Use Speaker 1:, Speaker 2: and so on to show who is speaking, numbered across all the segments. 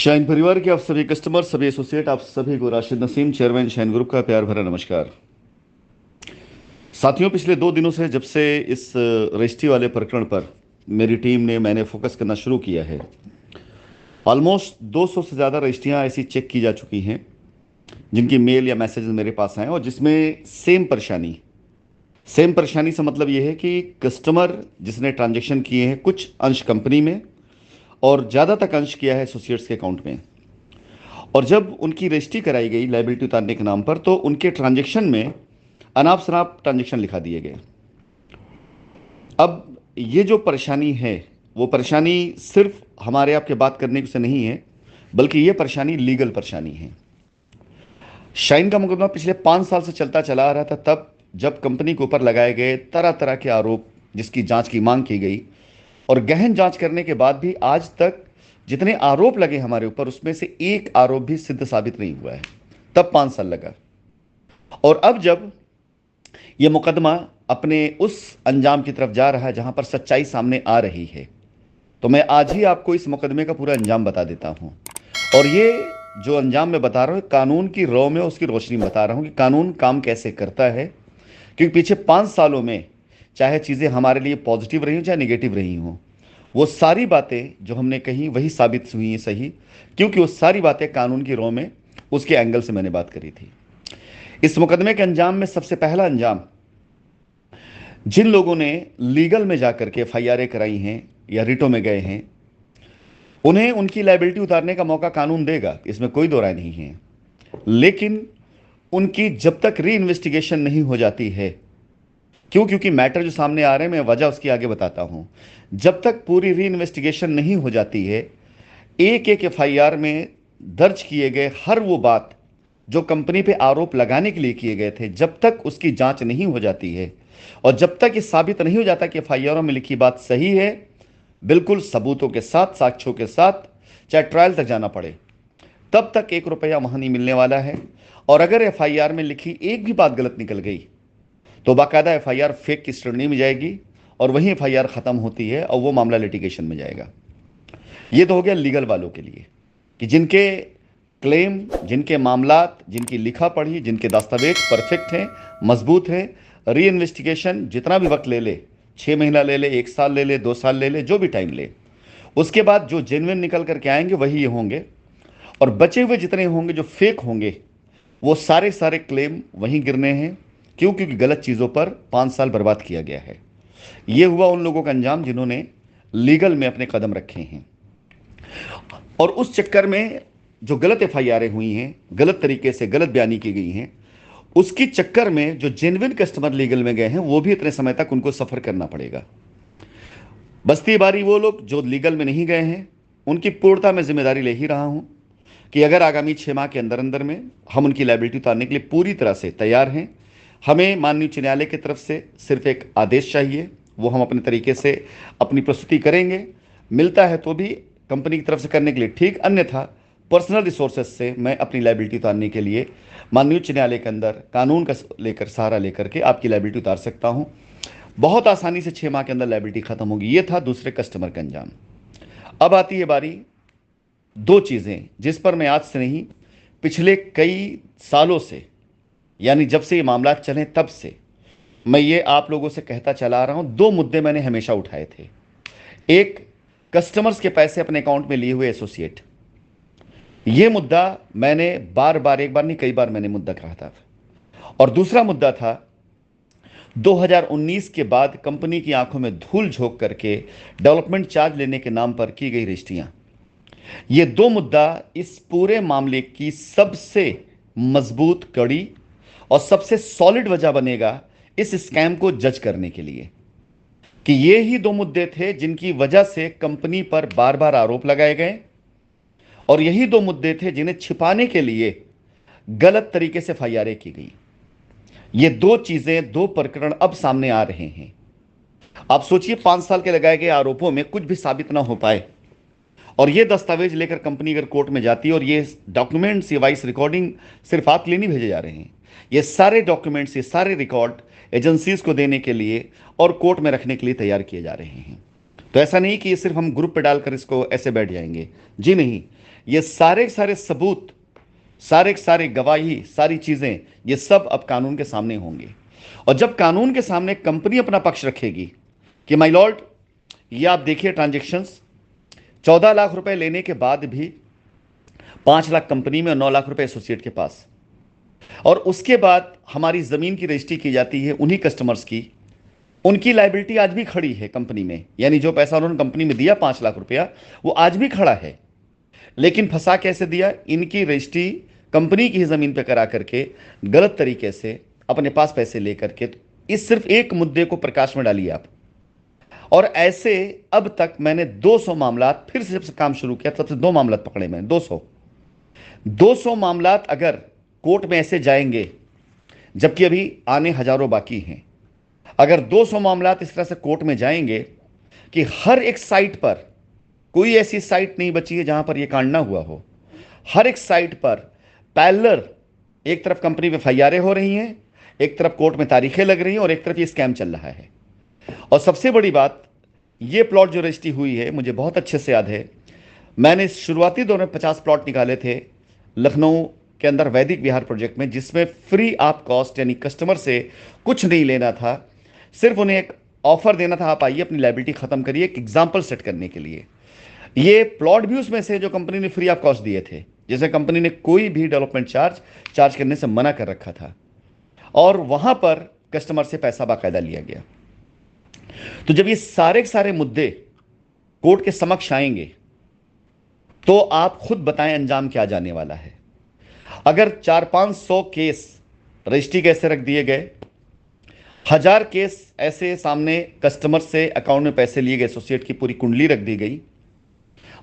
Speaker 1: Shine परिवार के आप सभी कस्टमर, सभी एसोसिएट, आप सभी को Rashid Naseem, chairman shine group का प्यार भरा नमस्कार। साथियों, पिछले 2 दिनों से जब से इस रजिस्ट्री वाले प्रकरण पर मेरी टीम ने मैंने फोकस करना शुरू किया है, ऑलमोस्ट 200 से ज़्यादा रजिस्ट्रियाँ ऐसी चेक की जा चुकी हैं जिनकी मेल या मैसेज मेरे पास आए और जिसमें सेम परेशानी से मतलब ये है कि कस्टमर जिसने ट्रांजैक्शन किए हैं कुछ अंश कंपनी में और ज़्यादा तक अंश किया है एसोसिएट्स के अकाउंट में, और जब उनकी रजिस्ट्री कराई गई लाइबिलिटी उतारने के नाम पर तो उनके ट्रांजैक्शन में अनाप शनाप ट्रांजैक्शन लिखा दिए गए। अब ये जो परेशानी है वो परेशानी सिर्फ हमारे आपके बात करने से नहीं है, बल्कि ये परेशानी लीगल परेशानी है। शाइन का मुकदमा पिछले 5 साल से चलता चला आ रहा था, तब जब कंपनी के ऊपर लगाए गए तरह तरह के आरोप जिसकी जांच की मांग की गई, और गहन जांच करने के बाद भी आज तक जितने आरोप लगे हमारे ऊपर उसमें से एक आरोप भी सिद्ध साबित नहीं हुआ है। तब 5 साल लगा, और अब जब यह मुकदमा अपने उस अंजाम की तरफ जा रहा है जहां पर सच्चाई सामने आ रही है, तो मैं आज ही आपको इस मुकदमे का पूरा अंजाम बता देता हूं। और ये जो अंजाम मैं बता रहा हूं कानून की रौ में उसकी रोशनी में बता रहा हूं कि कानून काम कैसे करता है, क्योंकि पीछे 5 सालों में चाहे चीज़ें हमारे लिए पॉजिटिव रही हों चाहे निगेटिव रही हों, वो सारी बातें जो हमने कही वही साबित हुई हैं सही, क्योंकि वो सारी बातें कानून की रौ में उसके एंगल से मैंने बात करी थी। इस मुकदमे के अंजाम में सबसे पहला अंजाम, जिन लोगों ने लीगल में जाकर के एफआईआर कराई हैं या रिटों में गए हैं, उन्हें उनकी लायबिलिटी उतारने का मौका कानून देगा, इसमें कोई दो राय नहीं है। लेकिन उनकी जब तक री इन्वेस्टिगेशन नहीं हो जाती है, क्योंकि मैटर जो सामने आ रहे हैं मैं वजह उसकी आगे बताता हूं, जब तक पूरी री इन्वेस्टिगेशन नहीं हो जाती है, एक एक एफआईआर में दर्ज किए गए हर वो बात जो कंपनी पे आरोप लगाने के लिए किए गए थे, जब तक उसकी जांच नहीं हो जाती है और जब तक ये साबित नहीं हो जाता कि एफआईआर में लिखी बात सही है, बिल्कुल सबूतों के साथ, साक्ष्यों के साथ, चाहे ट्रायल तक जाना पड़े, तब तक 1 रुपया वहां नहीं मिलने वाला है। और अगर एफआईआर में लिखी एक भी बात गलत निकल गई तो बाकायदा एफआईआर फेक की श्रेणी में जाएगी और वहीं एफआईआर खत्म होती है और वो मामला लिटिगेशन में जाएगा। ये तो हो गया लीगल वालों के लिए कि जिनके क्लेम, जिनके मामलात, जिनकी लिखा पढ़ी, जिनके दस्तावेज परफेक्ट हैं, मजबूत हैं, री इन्वेस्टिगेशन जितना भी वक्त ले ले, 6 महीना ले ले, 1 साल ले ले, 2 साल ले ले, जो भी टाइम ले, उसके बाद जो जेन्युइन निकल करके आएंगे वही ये होंगे, और बचे हुए जितने होंगे जो फेक होंगे वो सारे सारे क्लेम वहीं गिरने हैं, क्योंकि गलत चीज़ों पर 5 साल बर्बाद किया गया है। ये हुआ उन लोगों का अंजाम जिन्होंने लीगल में अपने कदम रखे हैं, और उस चक्कर में जो गलत एफआईआरें हुई हैं, गलत तरीके से गलत बयानी की गई हैं, उसकी चक्कर में जो जेन्युइन कस्टमर लीगल में गए हैं वो भी इतने समय तक उनको सफर करना पड़ेगा। बस्ती बारी वो लोग जो लीगल में नहीं गए हैं, उनकी पूर्णता मैं जिम्मेदारी ले ही रहा हूं कि अगर आगामी 6 माह के अंदर अंदर में हम उनकी लायबिलिटी उतारने के लिए पूरी तरह से तैयार हैं। हमें माननीय उच्च न्यायालय की तरफ से सिर्फ एक आदेश चाहिए, वो हम अपने तरीके से अपनी प्रस्तुति करेंगे। मिलता है तो भी कंपनी की तरफ से करने के लिए ठीक, अन्यथा पर्सनल रिसोर्सेज से मैं अपनी लायबिलिटी उतारने के लिए माननीय उच्च न्यायालय के अंदर कानून का लेकर सहारा लेकर के आपकी लायबिलिटी उतार सकता हूं। बहुत आसानी से 6 माह के अंदर लायबिलिटी खत्म होगी। ये था दूसरे कस्टमर का अंजाम। अब आती है बारी दो चीज़ें जिस पर मैं आज से नहीं, पिछले कई सालों से, यानी जब से ये मामला चले तब से मैं ये आप लोगों से कहता चला आ रहा हूं। दो मुद्दे मैंने हमेशा उठाए थे। एक, कस्टमर्स के पैसे अपने अकाउंट में लिए हुए एसोसिएट, ये मुद्दा मैंने बार बार, एक बार नहीं कई बार मैंने मुद्दा कहा था। और दूसरा मुद्दा था 2019 के बाद कंपनी की आंखों में धूल झोंक करके डेवलपमेंट चार्ज लेने के नाम पर की गई रजिस्ट्रियां। ये दो मुद्दा इस पूरे मामले की सबसे मजबूत कड़ी और सबसे सॉलिड वजह बनेगा इस स्कैम को जज करने के लिए, कि ये ही दो मुद्दे थे जिनकी वजह से कंपनी पर बार बार आरोप लगाए गए, और यही दो मुद्दे थे जिन्हें छिपाने के लिए गलत तरीके से एफआईआर की गई। ये दो चीजें, दो प्रकरण अब सामने आ रहे हैं। आप सोचिए, 5 साल के लगाए गए आरोपों में कुछ भी साबित ना हो पाए, और ये दस्तावेज लेकर कंपनी अगर कोर्ट में जाती है, और ये डॉक्यूमेंट्स, ये वॉइस रिकॉर्डिंग सिर्फ आपके लिए नहीं भेजे जा रहे हैं, ये सारे डॉक्यूमेंट्स, ये सारे रिकॉर्ड एजेंसीज को देने के लिए और कोर्ट में रखने के लिए तैयार किए जा रहे हैं। तो ऐसा नहीं कि ये सिर्फ हम ग्रुप पे डालकर इसको ऐसे बैठ जाएंगे, जी नहीं। ये सारे के सारे सबूत, सारे के सारे गवाही, सारी चीजें, ये सब अब कानून के सामने होंगे। और जब कानून के सामने कंपनी अपना पक्ष रखेगी कि माय लॉर्ड, ये आप देखिए ट्रांजेक्शन्स, 14 लाख रुपए लेने के बाद भी 5 लाख कंपनी में और 9 लाख रुपए एसोसिएट के पास, और उसके बाद हमारी जमीन की रजिस्ट्री की जाती है उन्हीं कस्टमर्स की, उनकी लायबिलिटी आज भी खड़ी है कंपनी में, यानी जो पैसा उन्होंने कंपनी में दिया 5 लाख रुपया, वो आज भी खड़ा है। लेकिन फंसा कैसे दिया? इनकी रजिस्ट्री कंपनी की ही जमीन पे करा करके गलत तरीके से अपने पास पैसे लेकर के। इस सिर्फ एक मुद्दे को प्रकाश में डालिए आप। और ऐसे अब तक मैंने 200 मामलात, फिर से जब से काम शुरू किया तब से 2 मामलात पकड़े मैंने, 200 मामलात अगर कोर्ट में ऐसे जाएंगे, जबकि अभी आने हजारों बाकी हैं, अगर 200 मामलात इस तरह से कोर्ट में जाएंगे कि हर एक साइट पर, कोई ऐसी साइट नहीं बची है जहां पर यह कांड ना हुआ हो, हर एक साइट पर पैरेलल, एक तरफ कंपनी में एफआईआरें हो रही हैं, एक तरफ कोर्ट में तारीखें लग रही हैं, और एक तरफ ये स्कैम चल रहा है। और सबसे बड़ी बात, ये प्लॉट जो रजिस्ट्री हुई है, मुझे बहुत अच्छे से याद है, मैंने शुरुआती दौर में 50 प्लॉट निकाले थे लखनऊ के अंदर वैदिक विहार प्रोजेक्ट में, जिसमें फ्री ऑफ कॉस्ट, यानी कस्टमर से कुछ नहीं लेना था, सिर्फ उन्हें एक ऑफर देना था, आप आइए अपनी लायबिलिटी खत्म करिए, एक एग्जाम्पल सेट करने के लिए। ये प्लॉट भी उसमें से जो कंपनी ने फ्री ऑफ कॉस्ट दिए थे, जैसे कंपनी ने कोई भी डेवलपमेंट चार्ज करने से मना कर रखा था, और वहां पर कस्टमर से पैसा बाकायदा लिया गया। तो जब ये सारे के सारे मुद्दे कोर्ट के समक्ष आएंगे, तो आप खुद बताएं अंजाम क्या जाने वाला है। अगर 400-500 केस रजिस्ट्री कैसे रख दिए गए, 1000 केस ऐसे सामने कस्टमर से अकाउंट में पैसे लिए गए, एसोसिएट की पूरी कुंडली रख दी गई,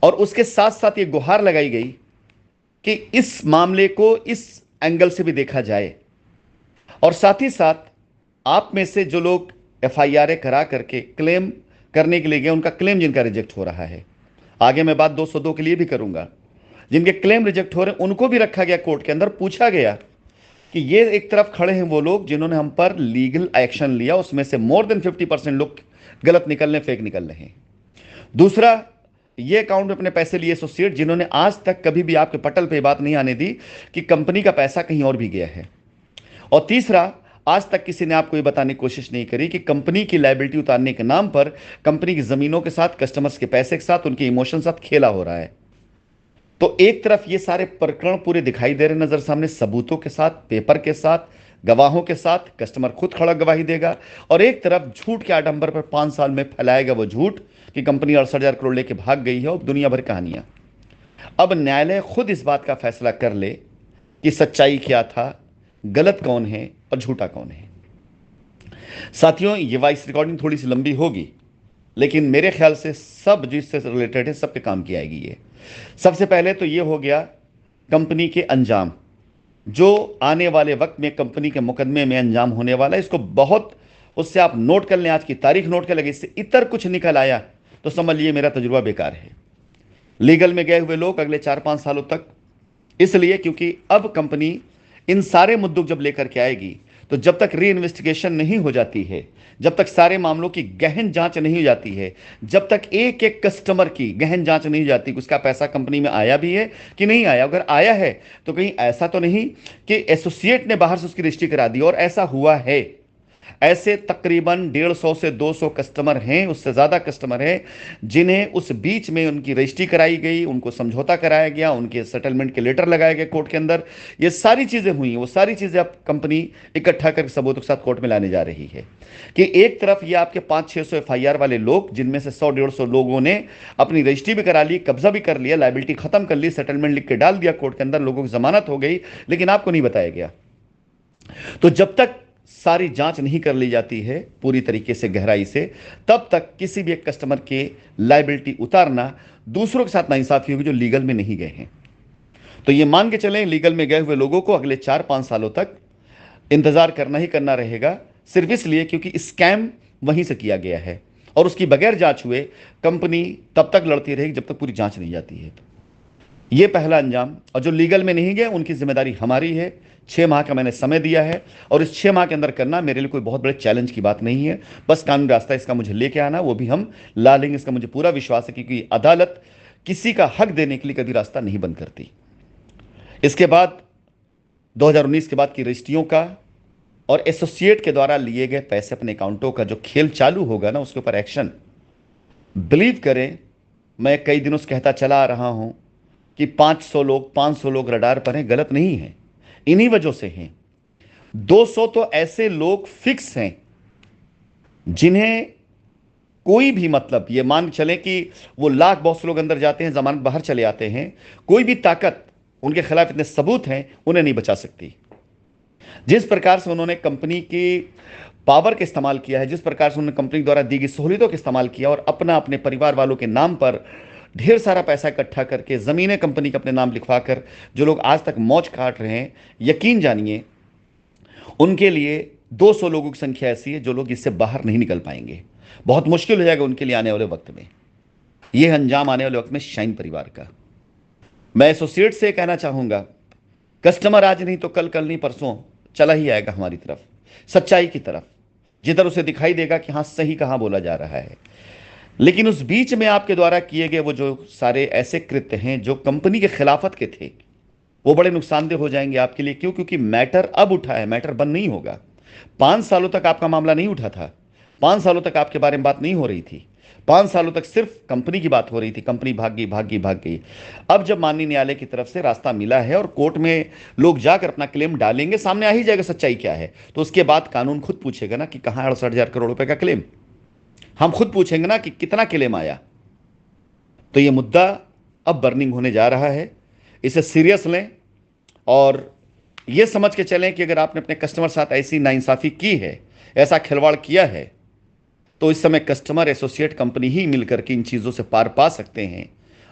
Speaker 1: और उसके साथ साथ ये गुहार लगाई गई कि इस मामले को इस एंगल से भी देखा जाए, और साथ ही साथ आप में से जो लोग एफआईआर करा करके क्लेम करने के लिए गए, उनका क्लेम जिनका रिजेक्ट हो रहा है, आगे मैं बात 202 के लिए भी करूंगा, जिनके क्लेम रिजेक्ट हो रहे हैं उनको भी रखा गया कोर्ट के अंदर। पूछा गया कि ये एक तरफ खड़े हैं वो लोग जिन्होंने हम पर लीगल एक्शन लिया, उसमें से मोर देन 50% लोग गलत निकल रहे, फेक निकल रहे हैं। दूसरा, ये अकाउंट में अपने पैसे लिए एसोसिएट जिन्होंने आज तक कभी भी आपके पटल पे बात नहीं आने दी कि कंपनी का पैसा कहीं और भी गया है। और तीसरा, आज तक किसी ने आपको ये बताने की कोशिश नहीं करी कि कंपनी की लायबिलिटी उतारने के नाम पर कंपनी की जमीनों के साथ, कस्टमर्स के पैसे के साथ, उनके इमोशन के साथ खेला हो रहा है। तो एक तरफ ये सारे प्रकरण पूरे दिखाई दे रहे नजर सामने, सबूतों के साथ, पेपर के साथ, गवाहों के साथ, कस्टमर खुद खड़ा गवाही देगा, और एक तरफ झूठ के आडंबर पर 5 साल में फैलाएगा वो झूठ कि कंपनी 68,000 करोड़ लेके भाग गई है, और दुनिया भर कहानियां। अब न्यायालय खुद इस बात का फैसला कर ले कि सच्चाई क्या था, गलत कौन है और झूठा कौन है। साथियों, ये वॉइस रिकॉर्डिंग थोड़ी सी लंबी होगी, लेकिन मेरे ख्याल से सब जो इससे रिलेटेड है सबके काम की आएगी। ये सबसे पहले तो ये हो गया कंपनी के अंजाम, जो आने वाले वक्त में कंपनी के मुकदमे में अंजाम होने वाला है। इसको बहुत, उससे आप नोट कर लें, आज की तारीख नोट कर लें, इससे इतर कुछ निकल आया तो समझ लीजिए मेरा तजुर्बा बेकार है। लीगल में गए हुए लोग अगले 4-5 सालों तक, इसलिए क्योंकि अब कंपनी इन सारे मुद्दों जब लेकर के आएगी, तो जब तक री इन्वेस्टिगेशन नहीं हो जाती है, जब तक सारे मामलों की गहन जांच नहीं हो जाती है, जब तक एक एक कस्टमर की गहन जांच नहीं हो जाती कि उसका पैसा कंपनी में आया भी है कि नहीं आया, अगर आया है तो कहीं ऐसा तो नहीं कि एसोसिएट ने बाहर से उसकी रजिस्ट्री करा दी, और ऐसा हुआ है। ऐसे तकरीबन 150 से 200 कस्टमर हैं, उससे ज़्यादा कस्टमर हैं, जिन्हें उस बीच में उनकी रजिस्ट्री कराई गई, उनको समझौता कराया गया, उनके सेटलमेंट के लेटर लगाए गए कोर्ट के अंदर। ये सारी चीज़ें हुई, वो सारी चीज़ें अब कंपनी इकट्ठा करके सबूतों के साथ कोर्ट में लाने जा रही है कि एक तरफ ये आपके 500-600 एफआईआर वाले लोग, जिनमें से 100-150 लोगों ने अपनी रजिस्ट्री भी करा ली, कब्जा भी कर लिया, लायबिलिटी खत्म कर ली, सेटलमेंट लिख के डाल दिया कोर्ट के अंदर, लोगों की जमानत हो गई, लेकिन आपको नहीं बताया गया। तो जब तक सारी जांच नहीं कर ली जाती है पूरी तरीके से, गहराई से, तब तक किसी भी एक कस्टमर के लायबिलिटी उतारना दूसरों के साथ नाइंसाफी होगी जो लीगल में नहीं गए हैं। तो ये मान के चलें, लीगल में गए हुए लोगों को अगले 4-5 सालों तक इंतजार करना ही करना रहेगा, सिर्फ इसलिए क्योंकि स्कैम वहीं से किया गया है, और उसकी बगैर जांच हुए कंपनी तब तक लड़ती रहेगी जब तक पूरी जांच नहीं जाती है। तो ये पहला अंजाम, और जो लीगल में नहीं गए उनकी जिम्मेदारी हमारी है। 6 माह का मैंने समय दिया है, और इस 6 माह के अंदर करना मेरे लिए कोई बहुत बड़े चैलेंज की बात नहीं है। बस कानूनी रास्ता इसका मुझे लेके आना, वो भी हम ला लेंगे, इसका मुझे पूरा विश्वास है, क्योंकि अदालत किसी का हक देने के लिए कभी रास्ता नहीं बंद करती। इसके बाद 2019 के बाद की रजिस्ट्रियों का और एसोसिएट के द्वारा लिए गए पैसे अपने अकाउंटों का जो खेल चालू होगा ना, उसके ऊपर एक्शन। बिलीव करें, मैं कई दिनों से कहता चला आ रहा हूं कि 500 लोग रडार पर हैं, गलत नहीं है, इन्हीं वजह से हैं। 200 तो ऐसे लोग फिक्स हैं जिन्हें कोई भी, मतलब ये मान के चलें कि वो लाख बहुत से लोग अंदर जाते हैं, जमानत बाहर चले आते हैं, कोई भी ताकत उनके खिलाफ इतने सबूत हैं, उन्हें नहीं बचा सकती। जिस प्रकार से उन्होंने कंपनी की पावर का इस्तेमाल किया है, जिस प्रकार से उन्होंने कंपनी द्वारा दी गई सहूलियतों का इस्तेमाल किया और अपने परिवार वालों के नाम पर ढेर सारा पैसा इकट्ठा करके जमीनें कंपनी के अपने नाम लिखवाकर जो लोग आज तक मौज काट रहे हैं, यकीन जानिए उनके लिए 200 लोगों की संख्या ऐसी है जो लोग इससे बाहर नहीं निकल पाएंगे। बहुत मुश्किल हो जाएगा उनके लिए आने वाले वक्त में, यह अंजाम आने वाले वक्त में शाइन परिवार का। मैं एसोसिएट से कहना चाहूंगा, कस्टमर आज नहीं तो कल, कल नहीं परसों चला ही आएगा हमारी तरफ, सच्चाई की तरफ, जिधर उसे दिखाई देगा कि हां सही कहां बोला जा रहा है। लेकिन उस बीच में आपके द्वारा किए गए वो जो सारे ऐसे कृत्य हैं जो कंपनी के खिलाफत के थे, वो बड़े नुकसानदेह हो जाएंगे आपके लिए। क्यों? क्योंकि मैटर अब उठा है, मैटर बंद नहीं होगा। 5 सालों तक आपका मामला नहीं उठा था, 5 सालों तक आपके बारे में बात नहीं हो रही थी, 5 सालों तक सिर्फ कंपनी की बात हो रही थी, कंपनी भाग गई भाग गई भाग गई। अब जब माननीय न्यायालय की तरफ से रास्ता मिला है और कोर्ट में लोग जाकर अपना क्लेम डालेंगे, सामने आ ही जाएगा सच्चाई क्या है, तो उसके बाद कानून खुद पूछेगा ना कि कहां 68,000 करोड़ रुपए का क्लेम। हम खुद पूछेंगे ना कि कितना क्लेम आया। तो यह मुद्दा अब बर्निंग होने जा रहा है, इसे सीरियस लें और यह समझ के चलें कि अगर आपने अपने कस्टमर साथ ऐसी नाइंसाफी की है, ऐसा खिलवाड़ किया है, तो इस समय कस्टमर एसोसिएट कंपनी ही मिलकर के इन चीज़ों से पार पा सकते हैं।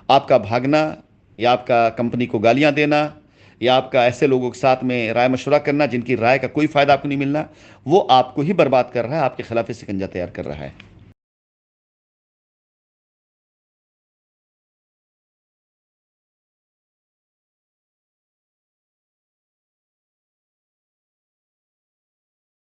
Speaker 1: आपका भागना या आपका कंपनी को गालियां देना या आपका ऐसे लोगों के साथ में राय मशवरा करना जिनकी राय का कोई फायदा आपको नहीं मिलना, वो आपको ही बर्बाद कर रहा है, आपके खिलाफ शिकंजा तैयार कर रहा है।